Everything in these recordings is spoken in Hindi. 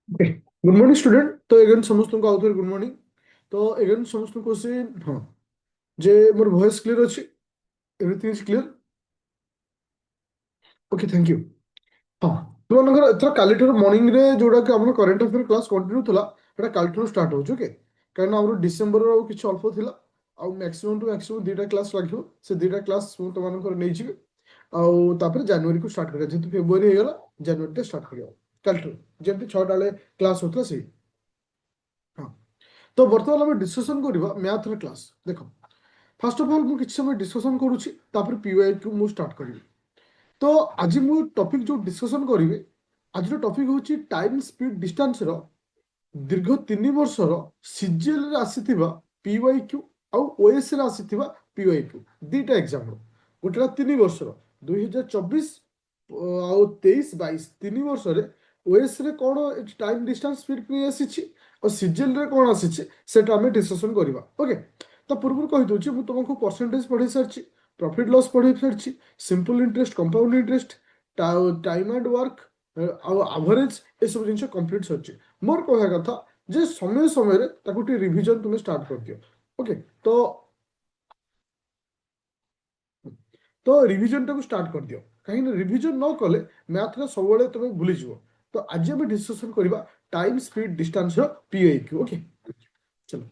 Good morning student. तो एगेन समस्त को आउथर गुड मॉर्निंग। तो एगेन समस्त क्वेश्चन हाँ जे मोर वॉइस क्लियर अछि, everything is clear. Okay thank you. हाँ तुमनकर एथर कालीठर मॉर्निंग रे जोड़ा कि हमर करंट अफेयर क्लास कंटिन्यू थला एटा कालीठर स्टार्ट हो ओके। कारण हमर डिसेंबर रो किछ अल्प थिला आ मैक्सिमम टू मैक्सिमम दुटा क्लास लागियो से दुटा क्लास मु तुमनकर नै छी आ तापर जनवरी को स्टार्ट करिया जेतु फेब्रुआरी हे गला जनवरी ते स्टार्ट करियो कालीठर जेतु 6 टा क्लास होतला से। हाँ तो बर्तमान आम डिस्कसन करवा मैथ क्लास देख। फास्ट अफ अल मुझे किसी समय डिस्कसन करुच्ची पीवाई क्यू मुझे स्टार्ट करी। तो आज मु टॉपिक जो डिस्कसन करी आज टॉपिक हूँ टाइम स्पीड डिस्टेंस रो दीर्घ 3 वर्षर सीजीएल रे आसीथिबा पीवाई क्यू आउ ओएस रे आसीथिबा पीवाई क्यू दीटा एग्जाम रो गोटेला 3 वर्षर 2024 आउ 23-22 3 वर्ष रे ओएस रे कौन टाइम डिस्टेंस स्पीड पे आसीछि और सीजीएल रे कौन आसीछि सेटा हमें डिस्कशन करबा ओके। तो पूर्व कहि दोछि मु तुमको परसेंटेज पढ़ी सारछि, प्रॉफिट लॉस पढ़ी सारछि, simple interest compound interest, time and work आउ एवरेज ए सब जिंस कंप्लीट सरछि। मोर कहया कथा जे समय समय रे ताकू टी रिवीजन तुमे स्टार्ट कर दियो ओके। तो तो रिवीजन टाकू स्टार्ट कर दियो कहीं रिवीजन न कले मैथ रे सब बेले तुमे भूली जिवो। तो आज हम डिस्कशन करबा टाइम स्पीड डिस्टेंस रो पीआईक्यू ओके। चलो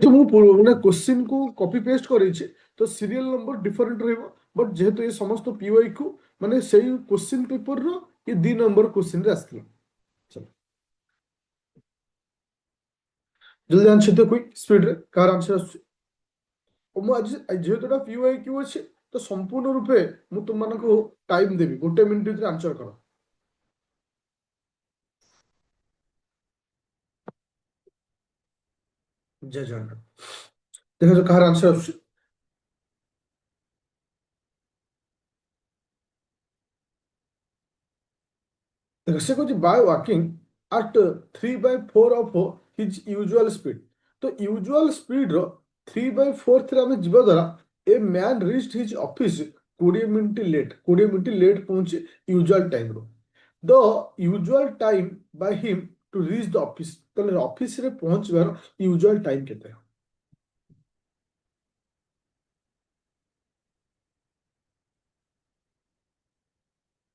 तो मु माने क्वेश्चन को कॉपी पेस्ट करेछि तो सीरियल नंबर डिफरेंट रहबो बट जेहेतु ये समस्त पीआईक्यू माने सेही क्वेश्चन पेपर रो ये 2 नंबर क्वेश्चन रे आस्थिला। चलो जल्दी आंसर दे क्विक स्पीड रे कार आंसर आसु। ମୁଁ ଆଜି ଯେହେତୁ ଏଟା ପିୱାଇ କ୍ୟୁ ଅଛି ତ ସମ୍ପୂର୍ଣ୍ଣ ରୂପେ ମୁଁ ତୁମମାନଙ୍କୁ ଟାଇମ ଦେବି 1 ମିନିଟ ଭିତରେ ଆନ୍ସର କର। ଜୟ ଜଗନ୍ନାଥ। ଦେଖ କାହାର ଆନ୍ସର ଆସୁଛି। ଦେଖ ସେ କହୁଛି by walking at 3/4 of his usual speed. ତ ୟୁଜୁଆଲ ସ୍ପିଡର 3/4 ଆମେ ଯିବା ଦ୍ୱାରା a man reach his office 20 minute late ପହଞ୍ଚି ୟୁଜୁଆଲ ଟାଇମରୁ। The usual time by him to reach the office. ତାହେଲେ ଅଫିସରେ ପହଞ୍ଚିବାର ୟୁଜୁଆଲ ଟାଇମ୍ କେତେ?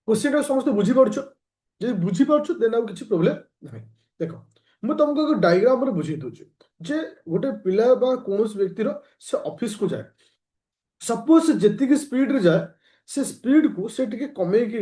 क्वेश्चन समस्त बुझीपार जे बुझीपार देन आउ किसी प्रोब्लेम ना। देख ମୁଁ ତମକୁ ଏକ ଡାଇଗ୍ରାମରେ ବୁଝେଇ ଦଉଛି ଯେ ଗୋଟେ ପିଲା ବା କୌଣସି ବ୍ୟକ୍ତିର ସେ ଅଫିସକୁ ଯାଏ। ସପୋଜ ସେ ଯେତିକି ସ୍ପିଡରେ ଯାଏ ସେ ସ୍ପିଡକୁ ସେ ଟିକେ କମେଇକି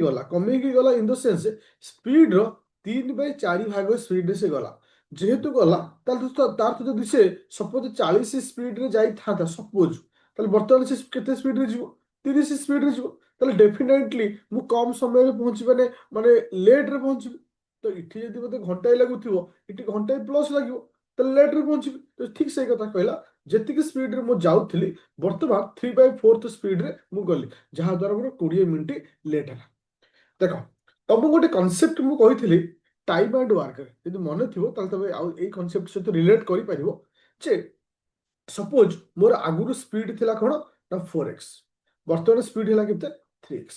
ଗଲା ଇନ୍ ଦ ସେନ୍ସ ସ୍ପିଡର 3/4 ଭାଗ ସ୍ପିଡରେ ସେ ଗଲା। ଯେହେତୁ ଗଲା ତାର ଯଦି ସେ ସପୋଜ 40 ସ୍ପିଡରେ ଯାଇଥାନ୍ତା ସପୋଜ ତାହେଲେ ବର୍ତ୍ତମାନ ସେ କେତେ ସ୍ପିଡରେ ଯିବ? 30 ସ୍ପିଡରେ ଯିବ। ତାହେଲେ ଡେଫିନେଟଲି ମୁଁ କମ ସମୟରେ ପହଞ୍ଚିବି ମାନେ ଲେଟରେ ପହଞ୍ଚିବି। ତ ଏଠି ଯଦି ମୋତେ ଘଣ୍ଟାଏ ଲାଗୁଥିବ ଏଠି ଘଣ୍ଟାଏ ପ୍ଲସ୍ ଲାଗିବ ତାହେଲେ ଲେଟରେ ପହଞ୍ଚିବି। ତ ଠିକ ସେଇ କଥା କହିଲା ଯେତିକି ସ୍ପିଡରେ ମୁଁ ଯାଉଥିଲି ବର୍ତ୍ତମାନ 3/4 ସ୍ପିଡରେ ମୁଁ ଗଲି ଯାହାଦ୍ୱାରା ମୋର 20 ମିନିଟ୍ ଲେଟ୍ ହେଲା। ଦେଖ ତମକୁ ଗୋଟେ କନସେପ୍ଟ ମୁଁ କହିଥିଲି ଟାଇମ୍ ଆଣ୍ଡ ୱାର୍କରେ ଯଦି ମନେ ଥିବ ତାହେଲେ ତମେ ଆଉ ଏଇ କନସେପ୍ଟ ସହିତ ରିଲେଟ୍ କରିପାରିବ ଯେ ସପୋଜ ମୋର ଆଗରୁ ସ୍ପିଡ ଥିଲା କଣ ନା 4x, ବର୍ତ୍ତମାନ ସ୍ପିଡ ହେଲା କେତେ 3x।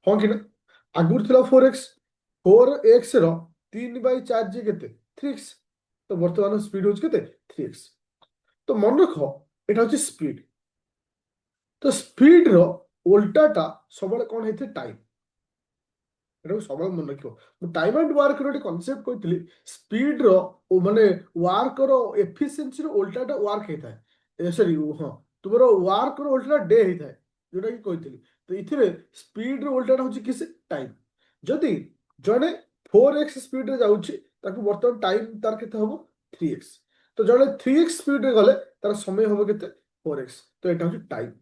ହଁ କି ନା? ଆଗରୁ ଥିଲା 4x, 4x ର 3/4 ଯେ କେତେ 3x। ତ ବର୍ତ୍ତମାନ ସ୍ପିଡ ହଉଛି କେତେ 3x। ତ ମନେ ରଖ ଏଟା ହଉଛି ସ୍ପିଡ। ତ ସ୍ପିଡର ଓଲଟାଟା ସବୁବେଳେ କଣ ହେଇଥାଏ ଟାଇମ୍। ଏଟାକୁ ସବୁବେଳେ ମନେ ରଖିବ। ମୁଁ ଟାଇମ୍ ଆଣ୍ଡ ୱାର୍କର ଗୋଟେ କନସେପ୍ଟ କହିଥିଲି ସ୍ପିଡର ମାନେ ୱାର୍କର ଏଫିସିଏନ୍ସିର ଓଲଟାଟା ୱାର୍କ ହେଇଥାଏ ସରି ହଁ ତୁମର ୱାର୍କର ଓଲଟାଟା ଡେ ହେଇଥାଏ ଯୋଉଟା କି କହିଥିଲି। ତ ଏଥିରେ ସ୍ପିଡର ଓଲଟାଟା ହଉଛି କିସ ଟାଇମ୍। ଯଦି ଜଣେ 4x ସ୍ପିଡରେ ଯାଉଛି ତାକୁ ବର୍ତ୍ତମାନ ଟାଇମ୍ ତାର କେତେ ହବ 3x। ତ ଜଣେ 3x ସ୍ପିଡରେ ଗଲେ ତାର ସମୟ ହବ କେତେ 4x। ତ ଏଟା ହଉଛି ଟାଇମ୍।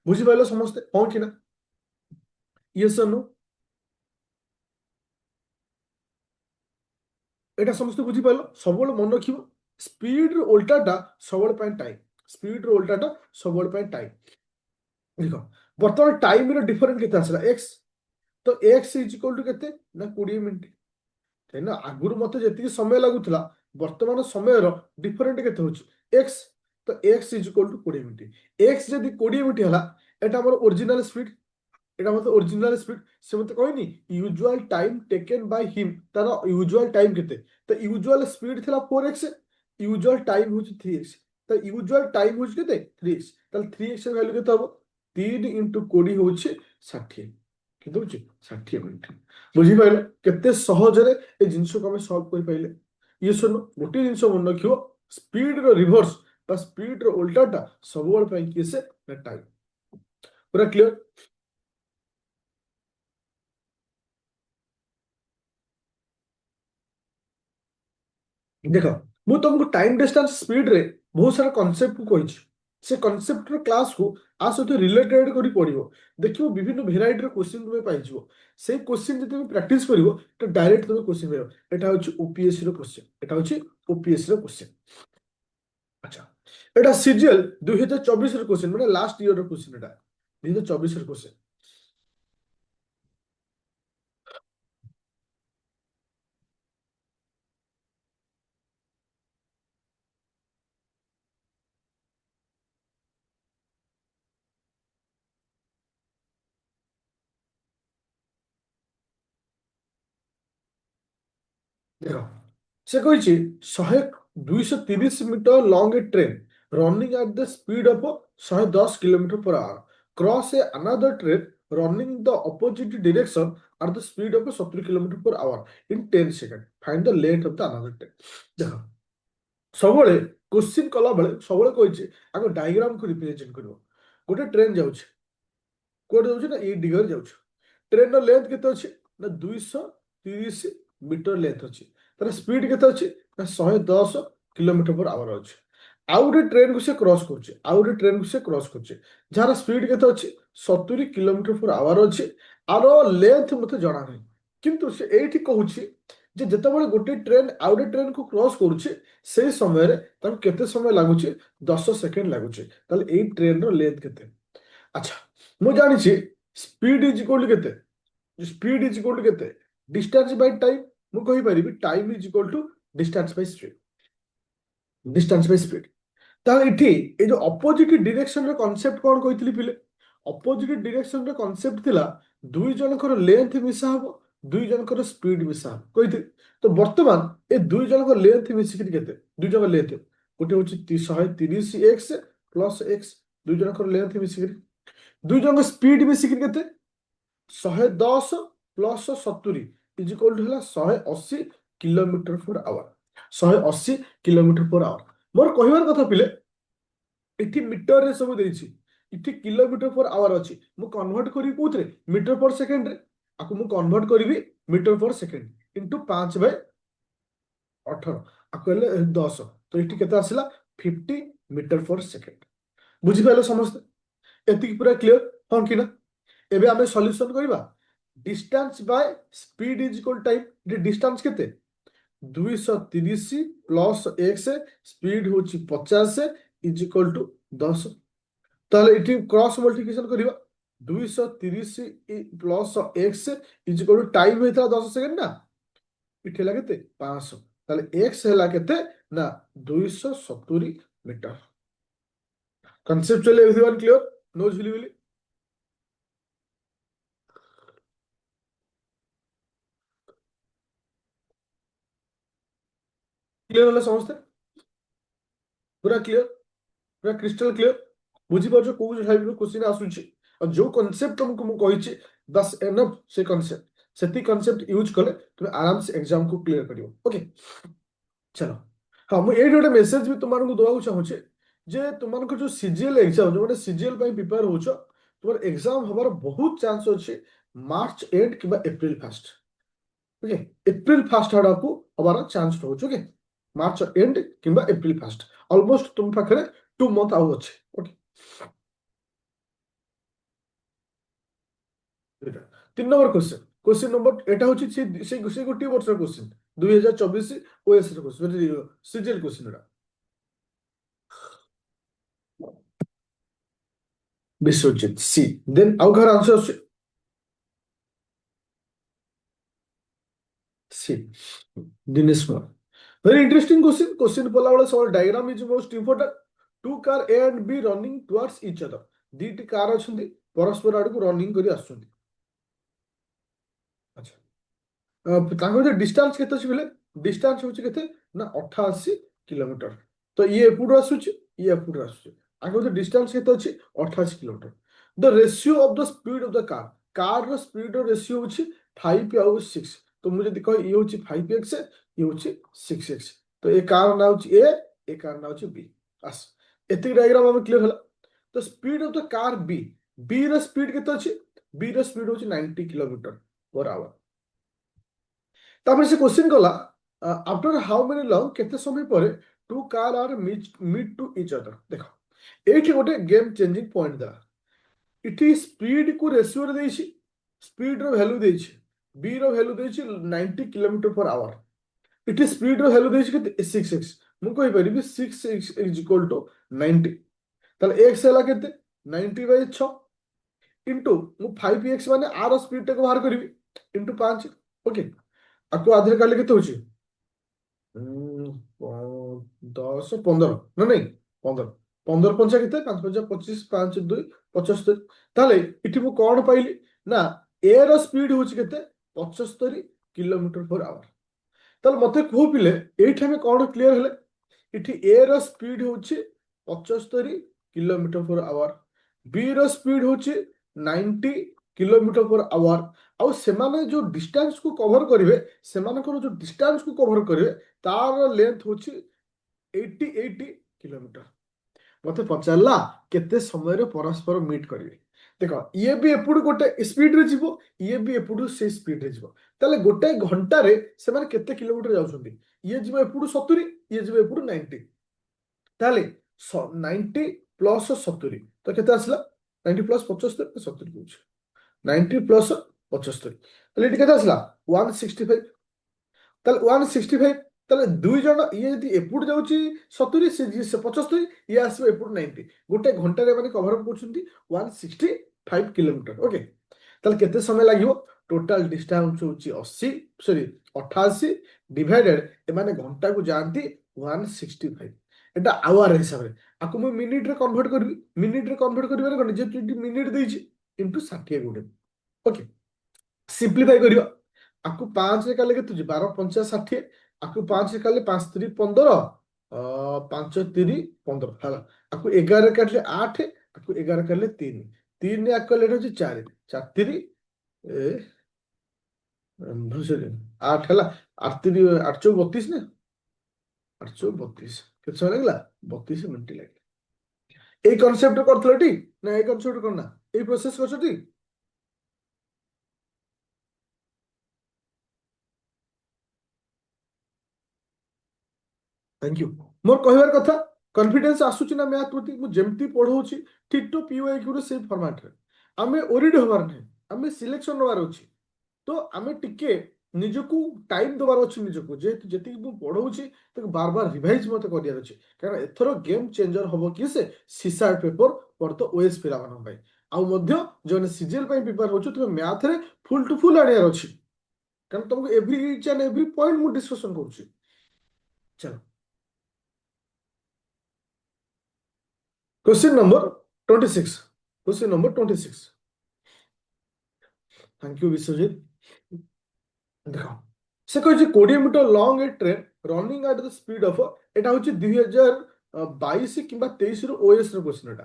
ବୁଝିପାରିଲ ସମସ୍ତେ ହଁ କି ନା? ୟେସ୍ ଅର୍ नो? এটা ସମସ୍ତେ ବୁଝିପାରିଲ ସବୁବେଳେ ମନେ ରଖିବ ସ୍ପିଡର ଓଲଟାଟା ସବୁବେଳେ ପାଇଁ ଟାଇମ୍। ସ୍ପିଡର ଓଲଟାଟା ସବୁବେଳେ ପାଇଁ ଟାଇମ୍। ଦେଖ ବର୍ତ୍ତମାନ ଟାଇମର ଡିଫରେନ୍ସ କେତେ ଆସିଲା x। ତ x ଇଜ ଇକ୍ୱାଲ ଟୁ କେତେ ନା 20 ମିନିଟ୍। କାହିଁକିନା ଆଗରୁ ମତେ ଯେତିକି ସମୟ ଲାଗୁଥିଲା ବର୍ତ୍ତମାନ ସମୟର ଡିଫରେଣ୍ଟ କେତେ ହଉଛି x। ତ x is equal to 20 minute. x ଯଦି 20 ମିନିଟ୍ ହେଲା ଏଟା ଆମର ଓରିଜିନାଲ ସ୍ପିଡ। এটা মতো অরিজিনাল স্পিড সে মতো কইনি usual time taken by him তার यूजुअल टाइम কেতে তো यूजुअल স্পিড ଥିଲା 4x यूजुअल टाइम হচ্ছে 3x তো यूजुअल टाइम হচ্ছে কেতে 3x তাহলে 3x এর ভ্যালু কেতে হবে 3 * 20 হচ্ছে 60 কেতে হচ্ছে 60 মিনিট বুঝিপাইলে কেতে সহজରେ এই জিনিসକୁ ଆମେ সলভ କରି পাইলে ଇଏ ଶୁଣ ଗୋଟିଏ ଜିନିଷ ମନେ ରଖିବ ସ୍ପିଡ ର ରିଭର୍ସ বা ସ୍ପିଡ ର ଉଲ୍ଟାଟା ସବୁବେଳେ ପାଇଁ କିଏ ସେ ନା ଟାଇମ ପୁରା କ୍ଲିୟର ଦେଖ ମୁଁ ତମକୁ ଟାଇମ ଡିଷ୍ଟାନ୍ସ ସ୍ପିଡ ରେ ବହୁତ ସାରା କନସେପ୍ଟ କୁ କହିଛି ସେ କନସେପ୍ଟ ର କ୍ଲାସ କୁ ଆ ସହିତ ରିଲେଟେଡ କରି ପଡିବ ଦେଖିବ ବିଭିନ୍ନ ଭେରାଇଟିର କ୍ୱେଶ୍ଚିନ୍ ତୁମେ ପାଇଯିବ ସେଇ କ୍ୱେଶ୍ଚିନ୍ ଯଦି ତମେ ପ୍ରାକ୍ଟିସ କରିବ ତ ଡାଇରେକ୍ଟ ତମେ କ୍ୱେଶ୍ଚିନ୍ ପାଇବ ଏଟା ହଉଛି ଓପିଏସସି ର କ୍ୱେଶ୍ଚିନ୍ ଏଟା ହଉଛି ଓପିଏସସି ର କ୍ୱେଶ୍ଚିନ୍ ଆଚ୍ଛା ଏଟା ସିଜିଏଲ 2024 ର କ୍ୱେଶ୍ଚିନ୍ ମାନେ ଲାଷ୍ଟ ଇୟର ର କ୍ୱେଶ୍ଚିନ୍ ଏଟା 2024 ର କ୍ୱେଶ୍ଚିନ୍ ଦେଖ ସେ କହିଛି 230 metre long a train running at the speed of 110 kilometre per hour cross a another train running the opposite direction at the speed of 70 kilometre per hour in 10 second find the length of the another train ଦେଖ ସବୁବେଳେ କ୍ୱେଶ୍ଚିନ୍ କଲାବେଳେ ସବୁବେଳେ କହିଛି ଆଗ ଡାଇଗ୍ରାମକୁ ରିପ୍ରେଜେଣ୍ଟ କରିବ ଗୋଟେ ଟ୍ରେନ୍ ଯାଉଛି କୋଉଠି ଯାଉଛି ନା ଏଇ ଦିଗରେ ଯାଉଛି ଟ୍ରେନ୍ର ଲେନ୍ଥ କେତେ ଅଛି ନା 230 ମିଟର ଲେନ୍ଥ ଅଛି ତାର ସ୍ପିଡ୍ କେତେ ଅଛି ନା 110 କିଲୋମିଟର per hour ଅଛି ଆଉ ଗୋଟେ ଟ୍ରେନ୍କୁ ସେ କ୍ରସ୍ କରୁଛି ଆଉ ଗୋଟେ ଟ୍ରେନ୍କୁ ସେ କ୍ରସ୍ କରୁଛି ଯାହାର ସ୍ପିଡ୍ କେତେ ଅଛି 70 କିଲୋମିଟର per hour ଅଛି ଆର ଲେନ୍ଥ ମୋତେ ଜଣା ନାହିଁ କିନ୍ତୁ ସେ ଏଇଠି କହୁଛି ଯେ ଯେତେବେଳେ ଗୋଟେ ଟ୍ରେନ୍ ଆଉ ଗୋଟେ ଟ୍ରେନ୍କୁ କ୍ରସ୍ କରୁଛି ସେଇ ସମୟରେ ତାକୁ କେତେ ସମୟ ଲାଗୁଛି 10 ସେକେଣ୍ଡ ଲାଗୁଛି ତାହେଲେ ଏଇ ଟ୍ରେନ୍ର ଲେନ୍ଥ କେତେ ଆଚ୍ଛା ମୁଁ ଜାଣିଛି ସ୍ପିଡ୍ ଇଜ ଇକ୍ୱାଲ ଟୁ କେତେ ସ୍ପିଡ୍ ଇଜ ଇକ୍ୱାଲ ଟୁ କେତେ ଡିଷ୍ଟାନ୍ସ ବାଇ ଟାଇମ୍ ମୁଁ କହିପାରିବି time is equal to distance by speed distance by speed ତାହେଲେ ଏଠି ଏଇ ଯୋଉ ଅପୋଜିଟ୍ ଡିରେକ୍ସନର କନସେପ୍ଟ କଣ କହିଥିଲି ପିଲେ ଅପୋଜିଟ୍ ଡିରେକ୍ସନର କନସେପ୍ଟ ଥିଲା ଦୁଇ ଜଣଙ୍କର ଲେନ୍ଥ ମିଶା ହବ ଦୁଇ ଜଣଙ୍କର ସ୍ପିଡ୍ ମିଶା ହବ କହିଥିଲି ତ ବର୍ତ୍ତମାନ ଏ ଦୁଇ ଜଣଙ୍କ ଲେନ୍ଥ ମିଶିକିରି କେତେ ଦୁଇ ଜଣଙ୍କ ଲେନ୍ଥ ଗୋଟେ ହଉଛି 130x ପ୍ଲସ୍ x ଦୁଇ ଜଣଙ୍କର ଲେନ୍ଥ ମିଶିକିରି ଦୁଇ ଜଣଙ୍କ ସ୍ପିଡ୍ ମିଶିକିରି କେତେ 110 + 70 ଇଜ ଇକ୍ୱାଲ ଟୁ ହେଲା 180 kilometre per hour 180 kilometre per hour ମୋର କହିବାର କଥା ପିଲେ ଏଠି ମିଟରରେ ସବୁ ଦେଇଛି ଏଠି କିଲୋମିଟର/ଆୱାର ଅଛି ମୁଁ କନଭର୍ଟ କରିବି କୋଉଥିରେ ମିଟର/ସେକେଣ୍ଡରେ ଆକୁ ମୁଁ କନଭର୍ଟ କରିବି ମିଟର/ସେକେଣ୍ଡ ଇଣ୍ଟୁ 5/18 ଆକୁ ହେଲେ 10 ତ ଏଠି କେତେ ଆସିଲା 50 ମିଟର/ସେକେଣ୍ଡ ବୁଝିପାରିଲେ ସମସ୍ତେ ଏତିକି ପୁରା କ୍ଲିୟର ହଁ କି ନା ଏବେ ଆମେ ସଲ୍ୟୁସନ କରିବା distance by speed is equal time distance କେତେ 230 ପ୍ଲସ୍ x ସ୍ପିଡ୍ ହଉଛି 50 ଇଜ ଇକ୍ୱାଲ ଟୁ 10 ତାହେଲେ ଏଠି କ୍ରସ୍ ମଲ୍ଟିପ୍ଲିକେସନ କରିବା 230 plus x is equal to time ହେଇଥିଲା 10 ସେକେଣ୍ଡ ନା ଏଠି ହେଲା କେତେ 500 ତାହେଲେ x ହେଲା କେତେ ନା 270 ମିଟର କନସେପ୍ଚୁଆଲି ଏଭରିୱାନ୍ କ୍ଲିୟର नो झिलिमिली क्लियर होला ସମସ୍ତେ ପୁରା କ୍ଲିୟର ପୁରା କ୍ରିସ୍ଟାଲ କ୍ଲିୟର ବୁଝିପାରୁଛ କୋଉ ଟାଇପର କ୍ୱେଶ୍ଚିନ୍ ଆସୁଛି ଆଉ ଯୋଉ କନସେପ୍ଟ ତମକୁ ମୁଁ କହିଛି ବାସ୍ ଏନଫ୍ ସେ କନସେପ୍ଟ ସେତିକି କନସେପ୍ଟ ୟୁଜ୍ କଲେ ତୁମେ ଆରାମସେ ଏକ୍ଜାମକୁ କ୍ଲିୟର କରିବ ଓକେ ଚାଲ ହଁ ମୁଁ ଏଇଠି ଗୋଟେ ମେସେଜ ବି ତୁମମାନଙ୍କୁ ଦେବାକୁ ଚାହୁଁଛି ଯେ ତୁମମାନଙ୍କର ଯୋଉ ସିଜିଏଲ ଏକ୍ଜାମ ଯୋଉମାନେ ସିଜିଏଲ ପାଇଁ ପ୍ରିପେୟାର ହଉଛ ତୁମର ଏକ୍ଜାମ ହବାର ବହୁତ ଚାନ୍ସ ଅଛି ମାର୍ଚ୍ଚ ଏଣ୍ଡ କିମ୍ବା April first okay April first ଆଡକୁ ହବାର ଚାନ୍ସ ରହୁଛି ଓକେ ମାର୍ଚ୍ଚ ଏଣ୍ଡ କିମ୍ବା ଏପ୍ରିଲ ଫାଷ୍ଟ ଅଲମୋଷ୍ଟ ତୁମ ପାଖରେ 2 ମନ୍ଥ ଆଉ ଅଛି ଓକେ ଏଇଟା 3 ନମ୍ବର କ୍ୱେଶ୍ଚନ କ୍ୱେଶ୍ଚନ ନମ୍ବର ଏଟା ହଉଛି ସେ ଗୋଟିଏ ବର୍ଷର କ୍ୱେଶ୍ଚନ 2024 ଓଏସ୍ ର କ୍ୱେଶ୍ଚନ ସିଜିଏଲ କ୍ୱେଶ୍ଚନ ଏଟା ବିଶ୍ୱଜିତ ସି ଦେନ୍ ଆଉ କାହାର ଆନ୍ସର ଆସୁଛି सी Dinesh Kumar very interesting question question पला वाला सब diagram is most important two car A and B running towards each other दीटी कार अछंती परस्पर आडू रनिंग करी आछंती डिस्टेंस केते अछि बेले डिस्टेंस होछि केते ना 88 किलोमीटर। तो ये एपुडू आसुछि ये एपुडू आसुछि आगे डिस्टेंस केते अछि 88 kilometre. The ratio of the speed of the car रो स्पीड रो रेशियो होछि 5 आउ 6। तो मुझे देखो ये होछि 5x ये होछि 6x। तो ए कार ना होछि ए कार ना होछि बी। बस एति डायग्राम हम क्लियर होला। तो speed of the car B B रो स्पीड केते अछि बी रो स्पीड होछि 90 किलोमीटर पर आवर। तापर से क्वेश्चन कला आफ्टर हाउ मेनी लॉन्ग केते समय पर two car are meet to each other. देखो एठी गोटे गेम चेंजिंग पॉइंट दा इठी स्पीड को रेशियो रे देछि स्पीड रो वैल्यू देछि बी रो वैल्यू देछि 90 किलोमीटर पर आवर। इठी स्पीड रो वैल्यू देछि केते 6x मु कहि परिबी 6x इज इक्वल टू 90। ताले x हला केते 90 बाय 6 इनटू मु 5x माने आर स्पीड टा को बाहर करबी इनटू 5। ओके आपको आधार कार्ड केते होछि 10 15 ना नहीं 15 15 पंचा केते 5 पंचा 25 5 2 75। ताले इठी मु कोन पाइली ना ए रो स्पीड होछि केते 75 किलोमीटर पर आवर। ताले मते को पिले एठी हमें कोन क्लियर हेले इठी ए रो स्पीड होछि 75 किलोमीटर पर आवर बी रो स्पीड होछि 90 किलोमीटर पर आवर। आउ सेमाने जो डिस्टेंस को कवर करिवे सेमानकर जो डिस्टेंस को कवर करिवे तार लेंथ होछि 80 किलोमीटर। मते पचारला केते समय रे परस्पर मीट करिवे। देखो ये भी एपुडू गोटे स्पीड रे जीवो ये भी एपुडू से स्पीड रे जीवो ताले गोटे घंटा रे सेमाने केते किलोमीटर जाउछंती ये जीवो एपुडू 70 ये जीवो एपुडू 90। ताले 90 प्लस 70 तो केते आसला 90 प्लस 75 70 कहूछ 90 प्लस 75 ताले एटी केते आसला 165। ताले 165 ताले दुई जण ये यदि एपुड जाउची 70 से 75 ये आसबो एपुड 90 गोटे घंटा रे माने कवर अप करछंती 165 किलोमीटर। ओके ताले केते समय लागिवो टोटल डिस्टेंस होची 80 सॉरी 88 डिवाइडेड ए माने घंटा को जानती 165 एटा आवर हिसाब रे आकु मु मिनिट रे कन्वर्ट करबी मिनिट रे कन्वर्ट करबे कोन जे मिनिट देइची इनटू 60 गुणे। ओके सिंपलीफाई करियो आकु 5 रे काले केतु 12 5 60 आकु 5 रे काले 5 3 15 5 3 15 हला आकु 11 रे काटले 8 आकु 11 काटले 3 3 रे आकु लेट होची 4 4 3 ए भसरे 8 हला 8 3 8 चौ 32 ने 8 चौ 32 केते समय लागला 32 मिनिट लागला। एई कांसेप्ट करथलटी ना एई कांसेप्ट करना एई प्रोसेस करछटी। थैंक यू मोर कहबार कथा कॉन्फिडेंस आसुची ना मैथ प्रति मु जेमती पढौची ठीक टू पीओआईक्यू रे सेम फॉर्मेट रे आमे ओरिड होबार नै आमे सिलेक्शन होबार अछि। तो आमे टिके निजको टाइम दबार अछि निजको जेहेतु जेति मु पढौची तो बार बार रिवाइज मते करियार अछि कारण एथरो गेम चेंजर हबो कि से सीसार पेपर पर तो ओएस पिला मन भाई आउ मध्य जने सीजीएल पई प्रिपेयर होछु तुम मैथ रे फुल टू फुल आनियार अछि कारण तुमको every each and every point मु डिस्कशन करूची। चलो question number 26 question number 26 thank you Biswajit. देखो से कह 20 metre long a train running at the speed of एटा होची 2022 किंबा 23 रो ओएस रो क्वेश्चन एटा।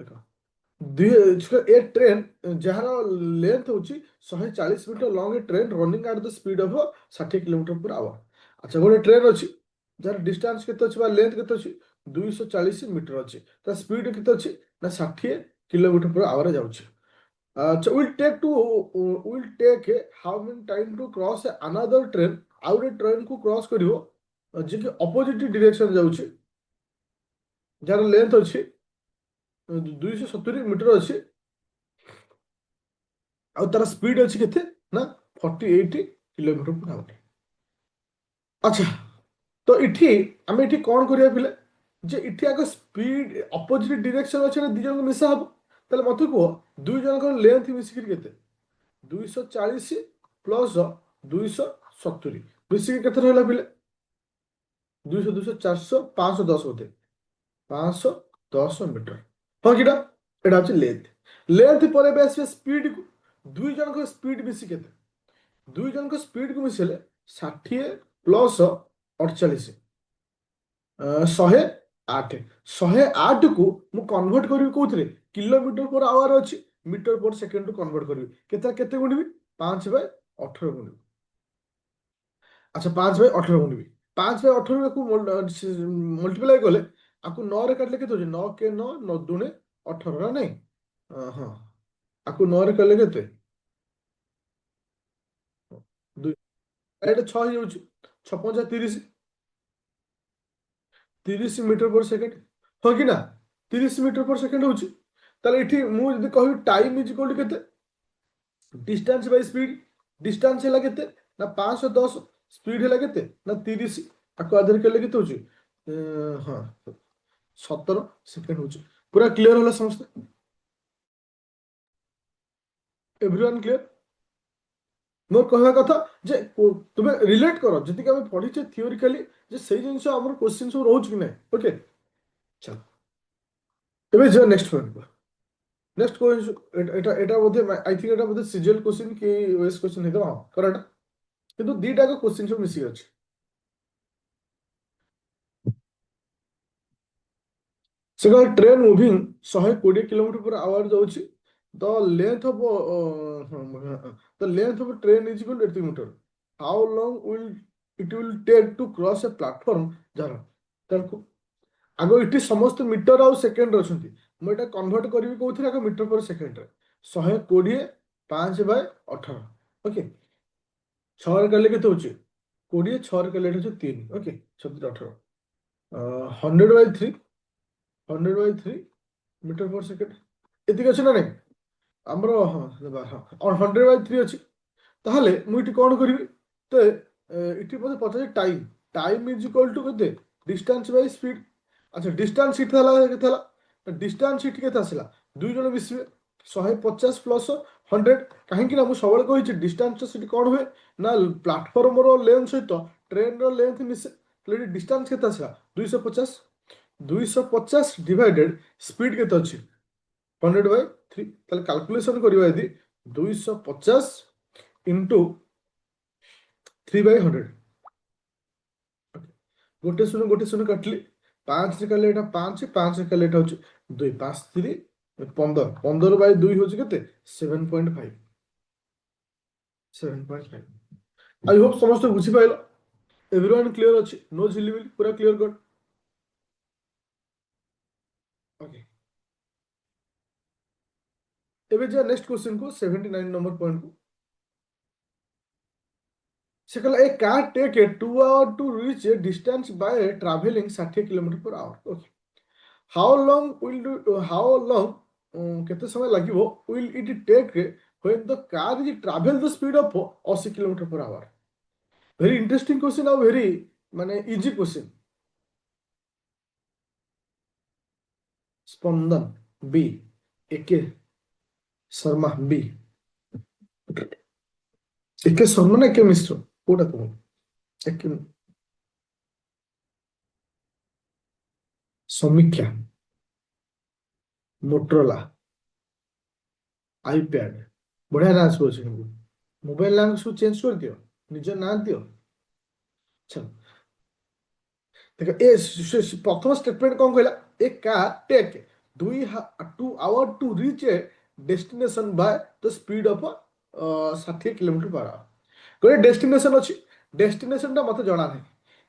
देखो ए ट्रेन जहार लेंथ होची 140 metre long a train running at the speed of 60 kilometre per hour. अच्छा गोटे ट्रेन अछि जार डिस्टेंस केते अछि बा लेंथ केते अछि 240 मीटर अछि ता स्पीड केते अछि ना 60 किलोमीटर पर आवर जाउछि। So will take how many time to cross another train आउ रे ट्रेन को क्रॉस करिवो जे कि ऑपोजिट डायरेक्शन जाउछि जार लेंथ अछि 270 मीटर अछि आउ तार स्पीड अछि केते ना 48 किलोमीटर पर आवर। अच्छा तो इठी आमे इठी कोन करिया पिले जे इठी आगे स्पीड ऑपोजिट डायरेक्शन अछि ना दी जन मिसा हबो ताले मते को दुई जन को लेंथ मिसिकिर केते 240 प्लस 270 मिसिक केते रहला पिले 200 200 400 510 होते 510 मीटर हाँ किटा एटा अछि लेंथ लेंथ परे बेस स्पीड को दुई जन को स्पीड मिसी केते दुई जन को स्पीड को मिसेले 60 प्लस 48 ଶହେ ଆଠ। 108 କୁ ମୁଁ କନଭର୍ଟ କରିବି କୋଉଥିରେ, କିଲୋମିଟର ପର ଆୱାର ଅଛି, ମିଟର ପର ସେକେଣ୍ଡ କନଭର୍ଟ କରିବି। କେତେ ଗୁଣିବି, 5/18 ଗୁଣିବି। ଆଚ୍ଛା 5/18 ଗୁଣିବି। 5/18 କୁ ମଲ୍ଟିପ୍ଲାଏ କଲେ ଆକୁ 9ରେ କାଟିଲେ କେତେ ହଉଛି, 9 କେ 9, 9 ଦୁଣେ 18 ନା ନାଇଁ? ହଁ, ଆକୁ 9ରେ କଲେ କେତେ, ଦୁଇ, ଏଇଟା 6 ହେଇଯାଉଛି। 6 ପଞ୍ଚା 30, 30 ମିଟର ପର ସେକେଣ୍ଡ, ହଁ କି ନା? 30 ମିଟର ପର ସେକେଣ୍ଡ ହଉଛି। ତାହେଲେ ଏଠି ମୁଁ ଯଦି କହିବି ଟାଇମ୍ ଇଜ ଇକ୍ୱାଲ ଟୁ କେତେ, डिस्टेंस बाय स्पीड, डिस्टेंस है केते ना 510, स्पीड है केते ना 30, ताको आधार केले केते होची, हां 17 सेकंड होची। पूरा क्लियर होला समस्त, एवरीवन क्लियर? मोर कहवा कथा जे तुमे रिलेट करो जति कि हम पढिचे थियोरिकली, जे सेही जिंस हमर क्वेश्चन सब रहउछ कि नै। ओके चल एबे जो next point, next question Etah Etah Bodhe I think Etah Bodhe CGL question कि ओएस क्वेश्चन हेतो, हां करेक्ट। किंतु दीटा को क्वेश्चन सब मिसी अछि। से कहे train moving 120 kilometre per hour जाउछि, the length of the length of train is equal to 80 metre, how long will it will take to cross a platform जार। तारको आगो इटी समस्त मीटर आउ सेकेंड अछंती, मु एटा कन्वर्ट करबी कोथिरा को मीटर पर सेकेंड रे। 120 5/18, ओके 6 रे कले केते होछि 20, 6 रे कले होछि 3, ओके 36 18, 100/3, 100/3 मीटर पर सेकेंड एतिक अछि ना नै हमरो, हां 100/3 अछि। ताहले मु इटी कोन करबी, तो इटी मते पता जे time, time is equal to केते, डिस्टेंस बाय स्पीड। अच्छा डिस्टेंस इट थला केते थला, डिस्टेंस इट केते आसिला, दुई जण मिसिबे 150 प्लस 100, काहे कि ना मु सबले कहिछि डिस्टेंस सेठी कोन हुए ना प्लेटफॉर्म रो लेंथ सहित ट्रेन रो लेंथ मिसे, तो डिस्टेंस केते आसिला 250, 250 डिवाइडेड स्पीड केते अछि 100/3। ताहले कैलकुलेशन करबा यदि 250 इंटू 3/100, गोटे शून्य काटली, 5 रे कले एटा 5, 5 रे कले एटा होची 2, 5 3 15, 15/2 होची केते 7.5, 7.5। आई होप समस्त बुझी पाइलो, एवरीवन क्लियर अछि, नो झिलिमिली, पूरा क्लियर कट। ओके एबे जे नेक्स्ट क्वेश्चन को 79 नंबर पॉइंट को, से कहला a car take a 2 hour to reach a distance by travelling 60 kilometre per hour. Okay how long will do, how long केते समय लागिवो will it take when the car is travel the speed of 80 kilometre per hour. Very interesting question और वेरी माने इजी क्वेश्चन। स्पंदन बी, एके शर्मा बी, एके शर्मा ना एके मिश्र कोटा तुम, एके समीक्षा, मोटरोला, आईपैड, बढ़िया ना सब अछि, मोबाइल नाम सब चेंज कर दियो, निज ना दियो। चलो देखो ए प्रथम स्टेटमेंट कौन कहला, a car take 2 hour to reach a destination by the speed of 60 kilometre per hour. कोई डेस्टिनेशन अछि, डेस्टिनेशन टा मते जणा नै,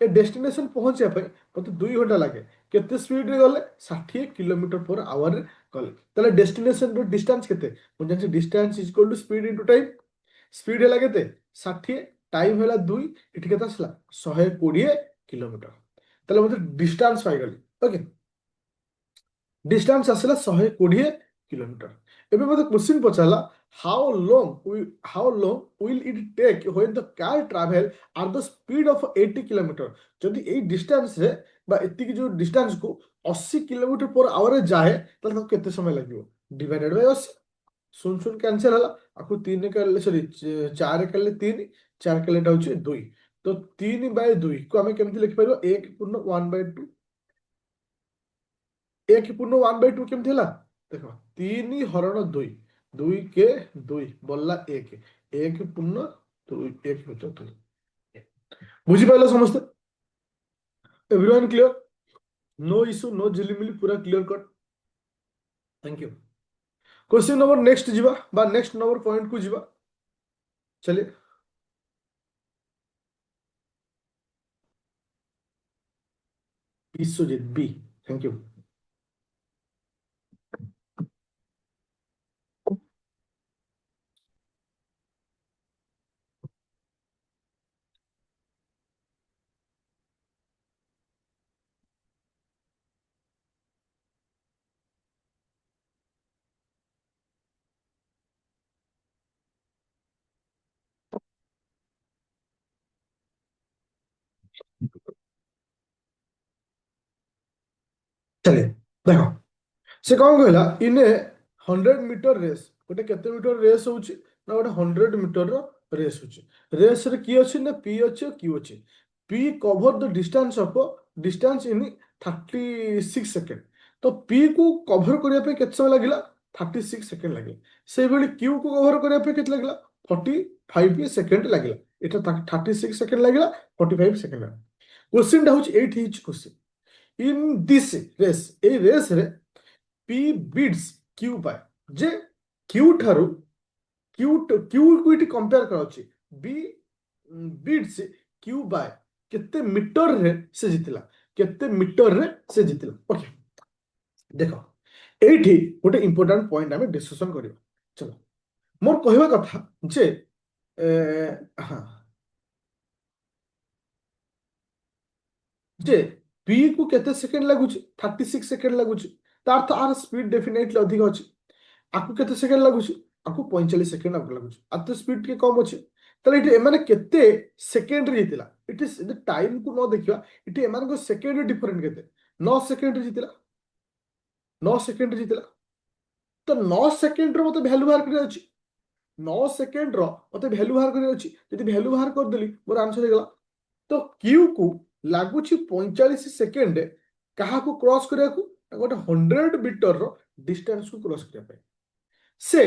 ए डेस्टिनेशन पहुंचे पे मते 2 घंटा लागे, केते स्पीड रे गले 60 किलोमीटर पर आवर रे गले। तले डेस्टिनेशन रो डिस्टेंस केते, मु जानि distance is equal to speed into time, speed हैला केते 60, टाइम हैला 2, इठी केते आसला 120 किलोमीटर। তাহলে আমাদের ডিস্টেন্স পাই গলি, ওকে डिस्टेंस आसला 120 किलोमीटर। एबे मते क्वेश्चन पचाला how long will it take when the car travel at the speed of 80 kilometre. जदि एई डिस्टेंस रे बा एति की जो डिस्टेंस को 80 किलोमीटर पर आवर रे जाए ताले ताको केते समय लागिवो, डिवाइडेड बाय 80, सुन सुन कैंसिल हला, आकु 3 कर सॉरी 4 कर 3, 4 कर लेटा होची 2, तो 3/2 को हमें केमति लिखि परबो 1 पूर्ण 1/2, 1 पूर्ण 1/2 केमति हला देखो 3 हरण 2, 2 के 2 बल्ला 1, 1 पूर्ण ଦୁଇ ଏକ ମିଟର ଦୁଇ। ବୁଝିପାରିଲ ସମସ୍ତେ? Everyone clear? No issue no झिलिमिली पूरा clear cut. Thank you. Question number next जीवा बा नेक्स्ट नंबर पॉइंट को जीवा। चलिए विश्वजीत बी, थैंक यू। चलिए देखो से कौन कहला इन ए 100 मीटर रेस गोटे केते मीटर रेस होची ना गोटे 100 मीटर रेस होची। रेस रे की अछि ना पी अछि क्यू अछि। P cover the distance in 36 second. तो पी को कवर करिया पे केते समय लागिला 36 सेकेंड लागिला। से बेली क्यू को कवर करिया पे केते लागिला 45 सेकेंड लागिला। एटा 36 सेकेंड लागिला 45 सेकेंड लागिला। क्वेश्चन टा होची एठी हिच question in this race A race रे पी बिड्स क्यू पाए जे क्यू ठारू क्यू क्यू को इटी कंपेयर कराउची बी बिड्स क्यू बाय केते मीटर रे से जितिला केते मीटर रे से जितिला। ओके देखो एठी गोटे इंपोर्टेंट पॉइंट आमे डिस्कशन करियो। चलो मोर कहवा कथा जे हाँ जे पी को केते सेकेंड लागुची 36 सेकेंड लागुची तार तो आर स्पीड डेफिनेटली अधिक अछि। आपको केते सेकेंड लागुची आपको 45 सेकेंड आपको लागुची आ तो स्पीड के कम अछि। ताले इटे एमाने केते सेकेंड रे जितिला इट इज द टाइम को न देखिवा इटे एमान को सेकेंड डिफरेंट केते 9 सेकेंड रे जितिला 9 सेकेंड रे जितिला। तो 9 सेकेंड रो मते वैल्यू बाहर करे अछि 9 सेकेंड रो मते वैल्यू बाहर करे अछि यदि वैल्यू बाहर कर देली मोर आंसर हे गला। तो क्यू को लागुची 45 सेकेंड कहा को क्रॉस करिया को गोटे 100 मीटर रो डिस्टेंस को क्रॉस करिया पे से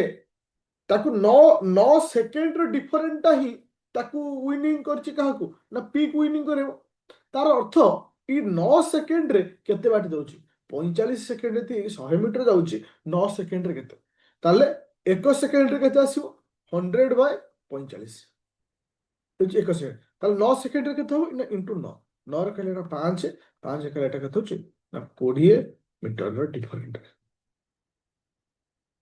ताकू 9 सेकेंड रो डिफरेंट ही ताकू विनिंग करछि कहा को ना पी को विनिंग करेबो। तार अर्थ ई 9 सेकेंड रे केते बाटी जाउची 45 सेकेंड रे 100 मीटर जाउची 9 सेकेंड रे केते ताले 1 सेकेंड रे केते आसीबो 100 बाय 45 होची 1 सेकेंड ताले 9 सेकेंड रे केते हो ना इनटू 9 9 रे कले ना 5 5 कले एटा केते होची ना 20 मीटर रो डिफरेंट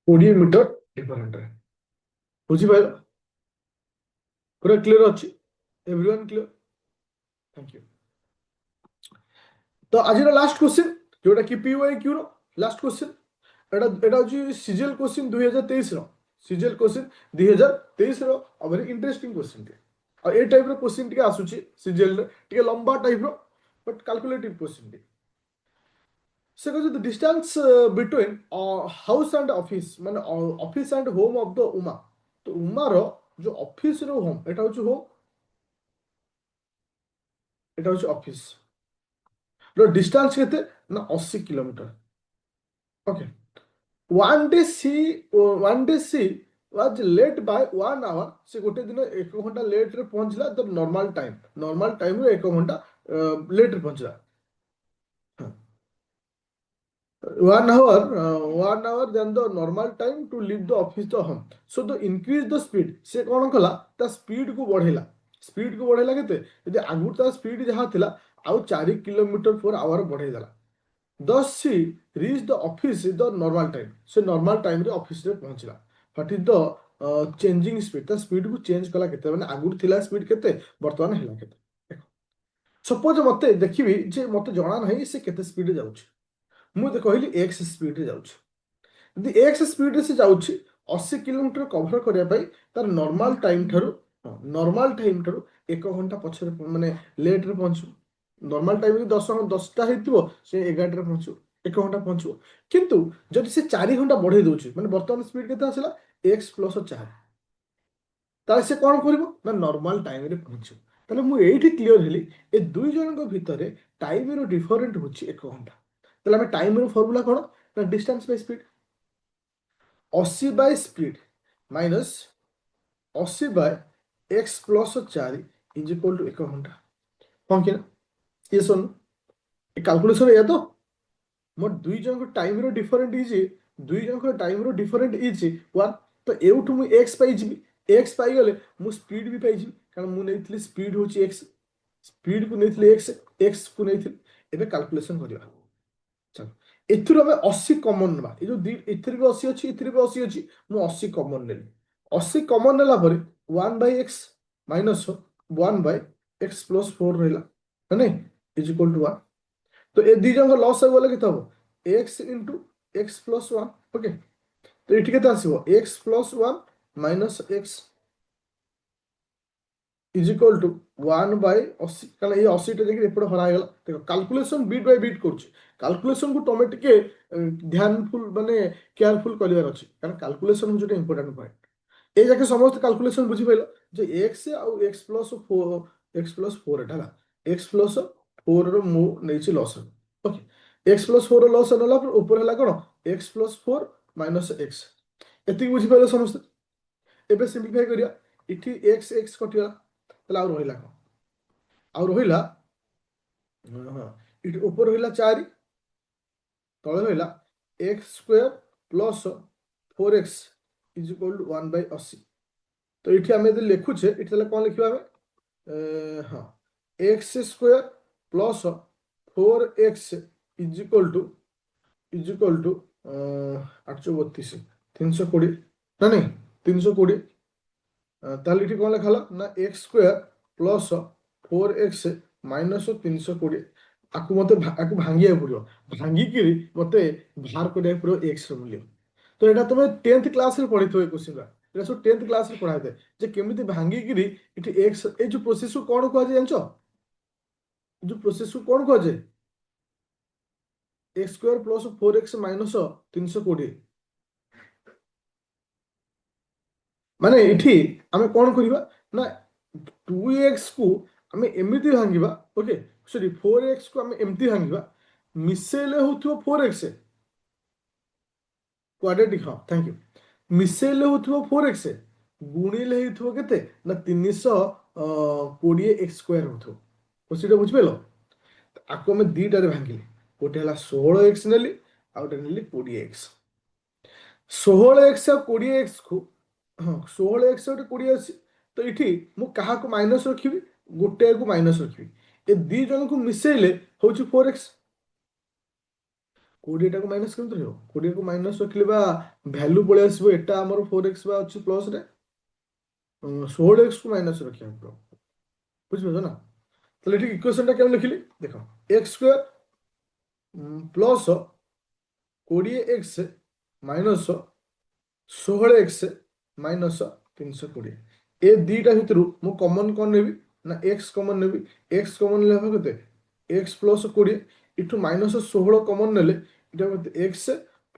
20 मीटर डिफरेंट रे बुझी पाइल पूरा क्लियर अछि एवरीवन क्लियर थैंक यू। तो आज लास्ट क्वेश्चन जोटा कि POI Q rho last question एटा एटा होची सीजीएल क्वेश्चन 2023 रो सीजीएल क्वेश्चन 2023 रो आ वेरी इंटरेस्टिंग क्वेश्चन टे और ए टाइप रो क्वेश्चन टिके आसुची सीजीएल रे टिके लंबा टाइप रो बट कैलकुलेटिव क्वेश्चन टे से कहै the distance between house and office माने office and home of the Uma. तो उमा रो जो ऑफिस रो होम एटा होची होम एटा होची ऑफिस रो डिस्टेंस केते ना 80 kilometre. Okay one day she was late by 1 hour से गोटे दिन 1 घंटा लेट रे पहुंचला द नॉर्मल टाइम रे 1 घंटा लेट रे पहुंचला 1 hour than the normal time to leave the office to home. So the increase the speed से कौन कला ता स्पीड को बढ़ेला केते यदि आगु ता स्पीड जहाँ थिला आउ 4 किलोमीटर पर आवर बढ़े देला thus she reached the office in the normal time से नॉर्मल टाइम रे ऑफिस रे पहुंचला what is the changing speed ता स्पीड को चेंज कला केते माने आगु थिला स्पीड केते वर्तमान हैला केते सपोज मते देखिबी जे मते जणा नाही से केते स्पीड रे जाउछ मु कहली एक्स स्पीड रे जाउछ यदि एक्स स्पीड रे से जाउछ 80 किलोमीटर कवर करिया पाई तार नॉर्मल टाइम ठारू 1 घंटा पछरे माने लेट रे पहुंचू नॉर्मल टाइम रे 10टा हेतिबो से 11 रे पहुंचू 1 घंटा पहुंचू किंतु जदि से 4 घंटा बढ़े दउछ माने वर्तमान स्पीड केते आसला x प्लस 4 ताले से कोन करबो ना नॉर्मल टाइम रे पहुंचू ताले मु एठी क्लियर हेली ए दुई जनक भितरे टाइम रो डिफरेंट होची 1 घंटा ताले हमें टाइम रो फार्मूला कोन ना distance by speed 80 by speed minus 80 by X plus 4 is equal to 1 घंटा हाँ कि ना ये सुन कैलकुलेशन या तो मोर दुई जन टाइम रो डिफरेंट इज दुई जन टाइम रो डिफरेंट इज वन तो एउठु मु एक्स पाई जिबी एक्स पाई गले मु स्पीड भी पाई जिबी कारण मु नेइथिली स्पीड होची एक्स स्पीड को नेइथिली एक्स एक्स को नेइथिली एबे कैलकुलेशन करिवा चलो एथिरो हमें 80 कॉमन नबा ए जो दी एथिर भी 80 अछि एथिर भी 80 अछि मु 80 कॉमन नेली 80 कॉमन नेला परे 1 by x minus 1 by x plus 4 रहला है नहीं इज इक्वल टू 1 तो ए दी जंग लॉस हो गले केते हबो x into x plus 1 okay तो एठी केते आसीबो x plus 1 minus x is equal to 1 by 80 कारण ये 80 टा देखि एपड़ हरा गेला देखो कैलकुलेशन बीट बाय बीट करछ कैलकुलेशन को टोमे टिके ध्यानफुल माने केयरफुल करिवार अछि कारण कैलकुलेशन होजो इंपोर्टेंट पॉइंट ए जाके समस्त कैलकुलेशन बुझी पाइलो जे x आउ x प्लस 4 x प्लस 4 एटा x प्लस 4 रो मु नेछि लॉस ओके x प्लस 4 रो लॉस नला पर ऊपर हला कोन x प्लस 4 माइनस x एति बुझी पाइलो समस्त एबे सिंपलीफाई करिया इठी x x कटिया तला और रहिला कोन आउ रहिला हां इठी ऊपर रहिला 4 तळे रहिला x square plus 4x is equal to 1 by 80 तो ये आम लिखुचे ये कौन लिखा हाँ X square plus 4x is equal to 832 320 ना नहीं 320 ताहले ये कौन लिखा ना x square plus 4x minus 320 आपको मत आपको भांगिया पड़ो भांगिक मत बाहर करा पड़ो एक्स मूल्य तो यहाँ तुम 10th क्लास रे पढ़ी थो क्वेश्चन এটা সব 10th ক্লাস রে পড়াই দে যে কেমিতি ভাঙ্গিকিরি এটি এক্স এই যে প্রসেস কু কোন কুয়া যায় জানছো এই যে প্রসেস কু কোন কুয়া যায় x square plus 4x minus 320 মানে এটি আমি কোন করিবা না 2x কু আমি এমিতি ভাঙ্গিবা ওকে সরি 4x কু আমি এমিতি ভাঙ্গিবা মিশেলে হউথিব 4x क्वाड्रेटिक हाँ थैंक यू मिसेल हो 4x गुणिले हो केते ना 320 एक्स स्क्वायर हो क्वेश्चन बुझिपेल आपको मैं दीटा भांगिली गोटे है 16x नेली आ गोटे नेली 20x 16x आ 20x को हाँ 16x गोटे 20 अच्छी तो ये मुझे माइनस रखी गोटे को माइनस रखी ए दी जन को मिसेले हूँ 4x 20 टा को माइनस केमति रहयो 20 को माइनस रखले बा वैल्यू पळे आसीबो एटा हमर 4x बा अछि प्लस रे 16x को माइनस रखिया पड़ो बुझिबो ना तो एठी इक्वेशन टा केम लिखिली देखो x square plus 20x minus 16x minus 320 ए दीटा भितरु मु कॉमन कोन नेबी ना x कॉमन नेबी x कॉमन लेबा केते x प्लस 20 इठु माइनस 16 कॉमन नेले इटा केते x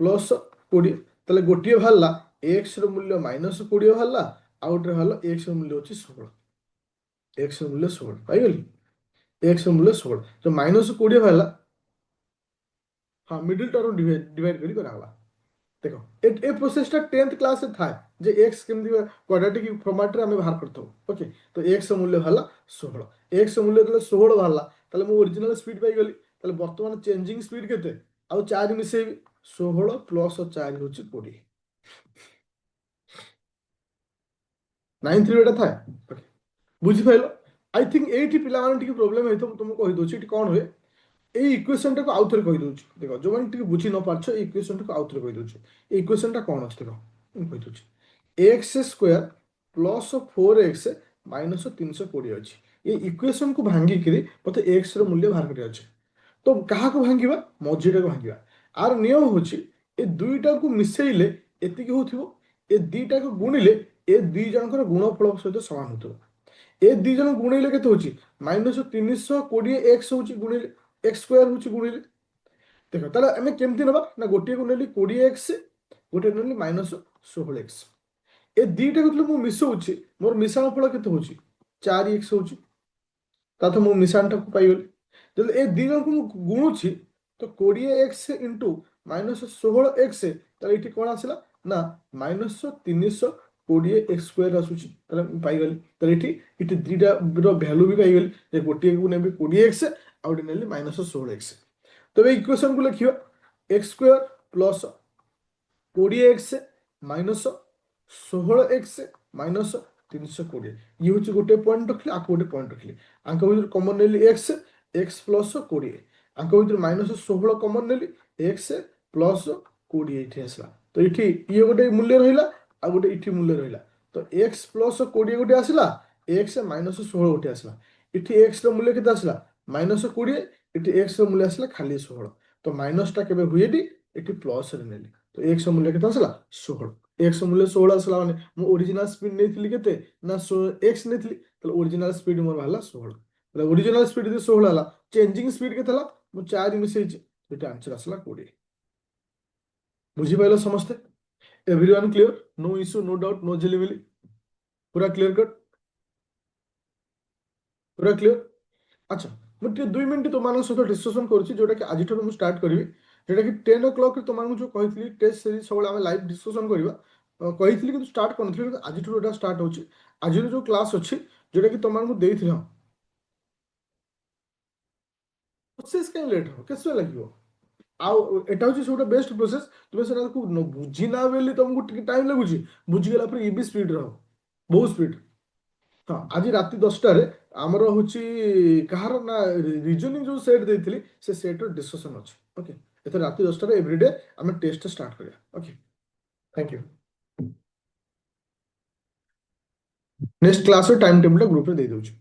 प्लस 20 तले गोटिए भाला x रो मूल्य माइनस 20 भाला आउट रे भाला x रो मूल्य होची 16 x रो मूल्य 16 पाई गेली x रो मूल्य 16 तो माइनस 20 भाला हां मिडिल टर्म डिवाइड करी कराला देखो ए प्रोसेस टा 10th क्लास में था जे x केमदी क्वाड्रेटिक फॉर्मेट रे हमें बाहर करथो ओके तो x मूल्य भाला 16 x मूल्य तले 16 भाला तले मो ओरिजिनल स्पीड पाई गली तले वर्तमान चेंजिंग स्पीड केते आउ 4 मिसे 16 प्लस 4 होची 20 93 एटा था ओके बुझी पाइलो आई थिंक एठी पिला माने टिके प्रॉब्लम हेतो तुमको कहि दोची टी कोन होय এই ইকুয়েশনটাকে আউথরে কই দউছি দেখো যোମାନେ ଟିକେ বুঝি ন পারছো এই ইকুয়েশনটাকে আউথরে কই দউছি এই ইকুয়েশনটা কোন আছে দেখো ମୁଁ কই দউছি x square plus 4x minus 320 ଅଛି এই ইকুয়েশন को भांगी करी मते x ର मूल्य बाहर करिया ଅଛି तो କାହାକୁ ଭାଙ୍ଗିବା ମଝିଟାକୁ ଭାଙ୍ଗିବା ଆର ନିୟମ ହେଉଛି ଏ ଦୁଇଟାକୁ ମିଶେଇଲେ ଏତିକି ହେଉଥିବ ଏ ଦୁଇଟାକୁ ଗୁଣିଲେ ଏ ଦୁଇ ଜଣଙ୍କର ଗୁଣଫଳ ସହିତ ସମାନ ହେଉଥିବ ए दी जन गुणिले केते होची माइनस 320 एक्स होची गुणिले एक्स स्क्वायर होची गुणिले देखो ताले हमें केमती नबा ना गोटे को नेली 20 एक्स गोटे नेली माइनस 16 एक्स ए दीटा को मु मिसौची मोर मिश्रण फल केते होची 4 एक्स होची ताथ मु मिश्रण टा को पाई गेली जब ए दी जन को मु गुणुची तो 20 एक्स इनटू माइनस 16 एक्स ताले इठी कोन आसिला ना माइनस 320 କୋଡ଼ିଏ ଏକ୍ସ ସ୍କୋୟାର ଆସୁଛି ତାହେଲେ ମୁଁ ପାଇଗଲି। ତାହେଲେ ଏଠି ଦୁଇଟାର ଭ୍ୟାଲୁ ବି ପାଇଗଲି ଯେ ଗୋଟିଏକୁ ନେବି 20x ଆଉ ଗୋଟେ ନେଲି -16x। ତେବେ ଇକ୍ୱେସନକୁ ଲେଖିବା X square plus 20x minus 16x minus 320। ଇଏ ହେଉଛି ଗୋଟେ ପଏଣ୍ଟ ରଖିଲି, ଆକୁ ଗୋଟେ ପଏଣ୍ଟ ରଖିଲି। ଆଙ୍କ ଭିତରୁ କମନ୍ ନେଲି x ପ୍ଲସ୍ 20। ଆଙ୍କ ଭିତରୁ -16 କମନ୍ ନେଲି, x ପ୍ଲସ୍ 20 ଏଇଠି ଆସିଲା। ତ ଏଇଠି ଇଏ ଗୋଟେ ମୂଲ୍ୟ ରହିଲା, ଆଉ ଗୋଟେ ଏଇଠି ମୂଲ୍ୟ ରହିଲା। ତ x ପ୍ଲସ୍ 20 ଗୋଟେ ଆସିଲା, x -16 ଗୋଟେ ଆସିଲା। ଏଠି x ର ମୂଲ୍ୟ କେତେ ଆସିଲା -20, ଏଠି x ର ମୂଲ୍ୟ ଆସିଲା ଖାଲି 16। ତ ମାଇନସଟା କେବେ ହୁଏନି, ଏଠି ପ୍ଲସରେ ନେଲି। ତ x ର ମୂଲ୍ୟ କେତେ ଆସିଲା 16। x ର ମୂଲ୍ୟ 16 ଆସିଲା ମାନେ ମୁଁ ଓରିଜିନାଲ ସ୍ପିଡ୍ ନେଇଥିଲି କେତେ ନା x ନେଇଥିଲି, ତାହେଲେ ଓରିଜିନାଲ ସ୍ପିଡ୍ ମୋର ବାହାରିଲା 16। ତାହେଲେ ଓରିଜିନାଲ ସ୍ପିଡ୍ ଯଦି 16 ହେଲା, ଚେଞ୍ଜିଂ ସ୍ପିଡ୍ କେତେ ହେଲା ମୁଁ 4 ମିଶେଇଛି, ଏଠି ଆନ୍ସର ଆସିଲା 20। ବୁଝିପାରିଲ ସମସ୍ତେ? Everyone clear? No issue, no doubt, no झिलिमिली, पूरा क्लियर कट, पूरा क्लियर? अच्छा, ମୁଁ ଟିକେ 2 ମିନିଟ୍ ତୁମମାନଙ୍କ ସହିତ ଡିସ୍କସନ୍ କରୁଛି, ଯୋଉଟାକି ଆଜିଠାରୁ ମୁଁ ଷ୍ଟାର୍ଟ କରିବି। ଯୋଉଟାକି 10 o'clock ରେ ତୁମମାନଙ୍କୁ ଯୋଉ କହିଥିଲି ଟେଷ୍ଟ ସିରିଜ୍ ସବୁବେଳେ ଆମେ ଲାଇଭ୍ ଡିସ୍କସନ୍ କରିବା, କହିଥିଲି କିନ୍ତୁ ଷ୍ଟାର୍ଟ କରିନଥିଲି, କିନ୍ତୁ ଆଜିଠାରୁ ଏଇଟା ଷ୍ଟାର୍ଟ ହେଉଛି। ଆଜିର ଯୋଉ କ୍ଲାସ୍ ଅଛି ଯୋଉଟାକି ତୁମମାନଙ୍କୁ ଦେଇଥିଲି, ହଁ ପ୍ରୋସେସ୍ କାହିଁ ଲେଟ୍ ହେବ, କେତେ ସମୟ ଲାଗିବ? ଆଉ ଏଟା ହେଉଛି ସବୁଠୁ ବେଷ୍ଟ ପ୍ରୋସେସ୍। ତୁମେ ସେଟାକୁ ବୁଝିନା ବୋଲି ତୁମକୁ ଟିକେ ଟାଇମ୍ ଲାଗୁଛି, ବୁଝିଗଲା ପରେ ଇଏ ବି ସ୍ପିଡ୍ ହବ, ବହୁତ ସ୍ପିଡ୍। ହଁ, ଆଜି ରାତି 10ଟାରେ ଆମର ହେଉଛି କାହାର ନା ରିଜନିଂ ଯୋଉ ସେଟ୍ ଦେଇଥିଲି ସେ ସେଟ୍ର ଡିସ୍କସନ୍ ଅଛି। ଓକେ, ଏଥର ରାତି 10ଟାରେ ଏଭ୍ରିଡେ ଆମେ ଟେଷ୍ଟ ଷ୍ଟାର୍ଟ କରିବା। Okay, thank you. ନେକ୍ସଟ କ୍ଲାସର ଟାଇମ୍ ଟେବୁଲଟା ଗ୍ରୁପରେ ଦେଇଦେଉଛି।